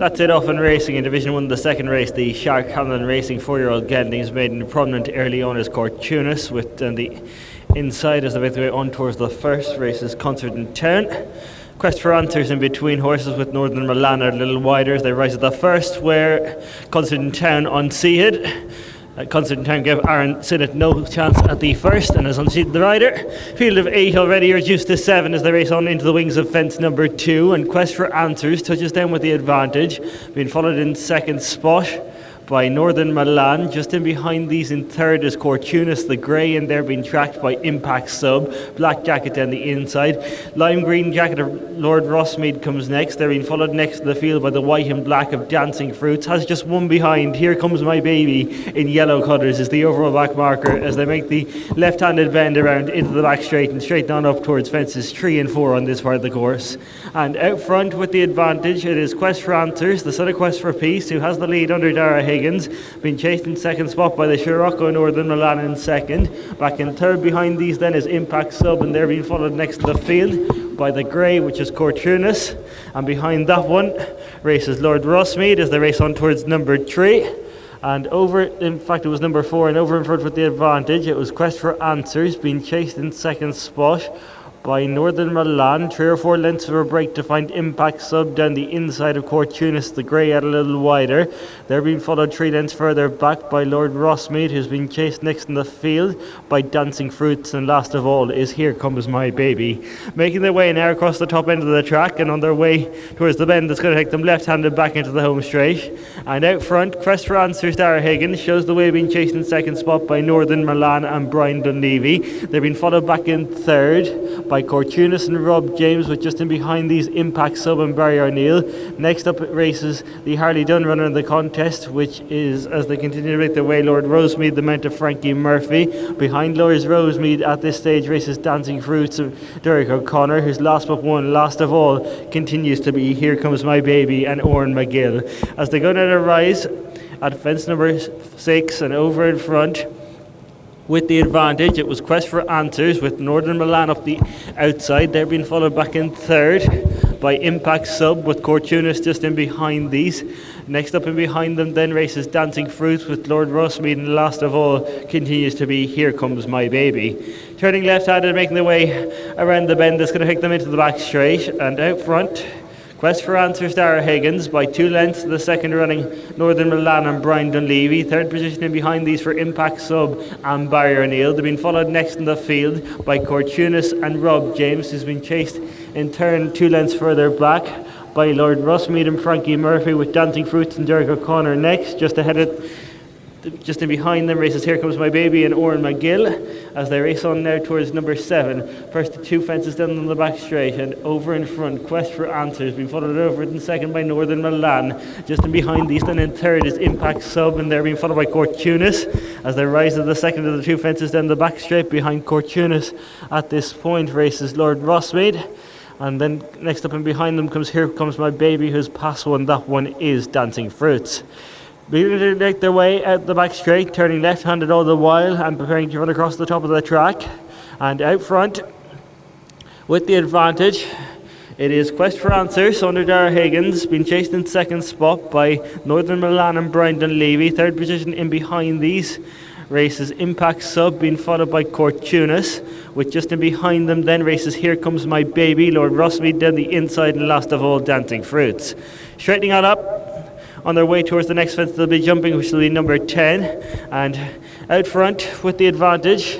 That's it off in racing in Division 1, the second race, the Shark Hanlon Racing 4-year-old Geldings Maiden. Prominent early on is Cortunis, with the inside as they make their way on towards the first race is Concert in Town. Quest for Answers in between horses with Northern Milan are a little wider as they rise at the first, where Concert in Town unseated. Concert in Town gave Aaron Sinnott no chance at the first and has unseated the rider. Field of 8 already reduced to 7 as they race on into the wings of fence number 2, and Quest for Answers touches down with the advantage, being followed in second spot by Northern Milan. Just in behind these in third is Cortunis, the grey, and they're being tracked by Impact Sub. Black Jacket down the inside. Lime green jacket of Lord Rossmead comes next. They're being followed next to the field by the white and black of Dancing Fruits. Has just one behind. Here Comes My Baby in yellow colours is the overall back marker as they make the left-handed bend around into the back straight and straight on up towards fences 3 and 4 on this part of the course. And out front with the advantage it is Quest for Answers, the son of Quest for Peace, who has the lead under Dara Higgins, being chased in second spot by the Scirocco Northern Milan in second. Back in third behind these then is Impact Sub, and they're being followed next to the field by the grey, which is Cortunis, and behind that one races Lord Rossmead as they race on towards number 3. And over, in fact it was number 4, and over in front with the advantage it was Quest for Answers, being chased in second spot by Northern Milan. 3 or 4 lengths of a break to find Impact Sub down the inside of Cortunis, the grey, out a little wider. They're being followed 3 lengths further back by Lord Rossmead, who's been chased next in the field by Dancing Fruits, and last of all is Here Comes My Baby. Making their way now across the top end of the track and on their way towards the bend that's going to take them left-handed back into the home straight. And out front, Quest for Answers, Dara Higgins shows the way, being chased in second spot by Northern Milan and Brian Dunleavy. They've been followed back in third by Cortunis and Rob James, with just in behind these Impact Sub and Barry O'Neill. Next up races the Harley Dunn runner in the contest, which is, as they continue to make their way, Lord Rosemead, the mount of Frankie Murphy. Behind Lord Rosemead at this stage races Dancing Fruits of Derek O'Connor, who's last but one. Last of all continues to be Here Comes My Baby and Oren McGill. As they go down a rise at fence number 6 and over in front with the advantage it was Quest for Answers with Northern Milan up the outside. They're being followed back in third by Impact Sub with Cortunis just in behind these. Next up and behind them then races Dancing Fruits with Lord Rossmead, and last of all continues to be Here Comes My Baby. Turning left-handed, making their way around the bend that's going to take them into the back straight, and out front Quest for Answers, Dara Higgins by 2 lengths. The second running Northern Milan and Brian Dunleavy. Third position in behind these for Impact Sub and Barry O'Neill. They've been followed next in the field by Cortunis and Rob James, who's been chased in turn 2 lengths further back by Lord Rossmead and Frankie Murphy, with Dancing Fruits and Derek O'Connor next. Just in behind them races Here Comes My Baby and Oren McGill as they race on now towards number 7. First 2 fences down on the back straight, and over in front Quest for Answers, being followed over in second by Northern Milan. Just in behind these then in third is Impact Sub, and they're being followed by Cortunis as they rise to the second of the 2 fences down the back straight. Behind Cortunis at this point races Lord Rossmead, and then next up and behind them comes Here Comes My Baby, who's past one. That one is Dancing Fruits. Beginning to make their way out the back straight, turning left-handed all the while and preparing to run across the top of the track. And out front, with the advantage, it is Quest for Answers under Dara Higgins, being chased in second spot by Northern Milan and Brian Dunleavy. Third position in behind these races Impact Sub, being followed by Cortunis, with just in behind them then races Here Comes My Baby, Lord Rossmead down the inside, and last of all Dancing Fruits. Straightening on up on their way towards the next fence they'll be jumping, which will be number 10. And out front with the advantage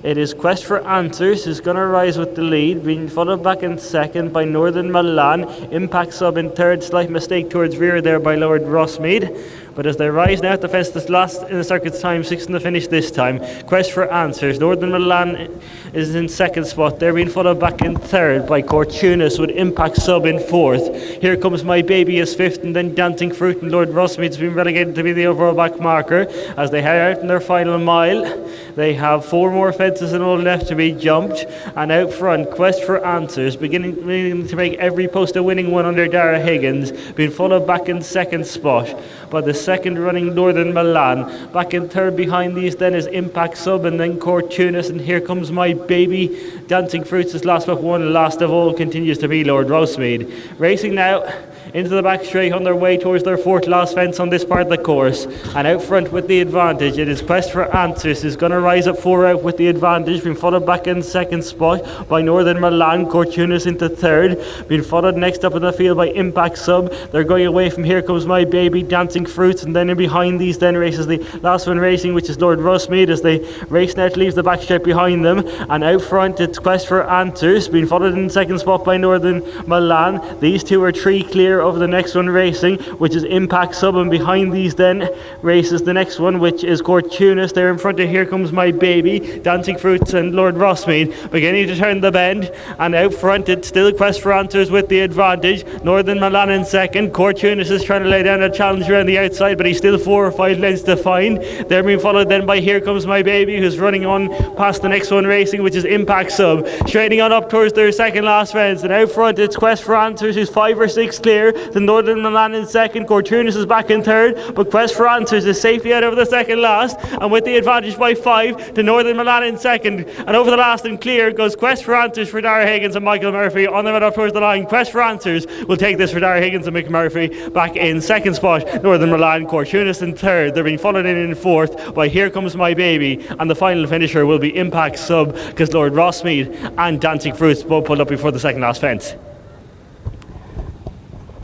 it is Quest for Answers, who's going to rise with the lead, being followed back in second by Northern Milan. Impact Sub in third, slight mistake towards rear there by Lord Rossmead. But as they rise now at the fence that's last in the circuit's time, 6th in the finish this time, Quest for Answers. Northern Milan is in second spot. They're being followed back in third by Cortunis, with Impact Sub in fourth. Here Comes My Baby is fifth, and then Dancing Fruit and Lord Rossmead's been relegated to be the overall back marker. As they head out in their final mile, they have 4 more fences and all left to be jumped. And out front, Quest for Answers, beginning to make every post a winning one under Dara Higgins, being followed back in second spot by the second running Northern Milan. Back in third behind these then is Impact Sub and then Court Tunis, and Here Comes My Baby. Dancing Fruits is last but one. Last of all continues to be Lord Rosemead. Racing now into the back straight on their way towards their fourth last fence on this part of the course, and out front with the advantage it is Quest for Answers, who's going to rise up 4 out with the advantage, being followed back in second spot by Northern Milan. Court Tunis into third, being followed next up in the field by Impact Sub. They're going away from Here Comes My Baby, Dancing Fruits, and then in behind these then races the last one racing, which is Lord Rosemead, as they race now to leave the back straight behind them, and out front it's Quest for Answers, being followed in second spot by Northern Milan. These two are 3 clear of the next one racing, which is Impact Sub, and behind these then races the next one, which is Court Tunis. They're in front of Here Comes My Baby, Dancing Fruits and Lord Rosemead, beginning to turn the bend, and out front it's still Quest for Answers with the advantage. Northern Milan in second. Court Tunis is trying to lay down a challenge around the outside, but he's still 4 or 5 lengths to find. They're being followed then by Here Comes My Baby, who's running on past the next one racing, which is Impact Sub, straightening on up towards their second last fence, and out front it's Quest for Answers, who's 5 or 6 clear. The Northern Milan in second. Court Tunis is back in third, but Quest for Answers is safely out over the second last, and with the advantage by 5 to Northern Milan in second, and over the last and clear goes Quest for Answers for Dara Higgins and Michael Murphy. On the run up towards the line, Quest for Answers will take this for Dara Higgins and Mick Murphy. Back in second spot Northern Milan. Court Tunis in third. They're being followed in fourth by Here Comes My Baby, and the final finisher will be Impact Sub, because Lord Rosemead and Dancing Fruits both pulled up before the second last fence.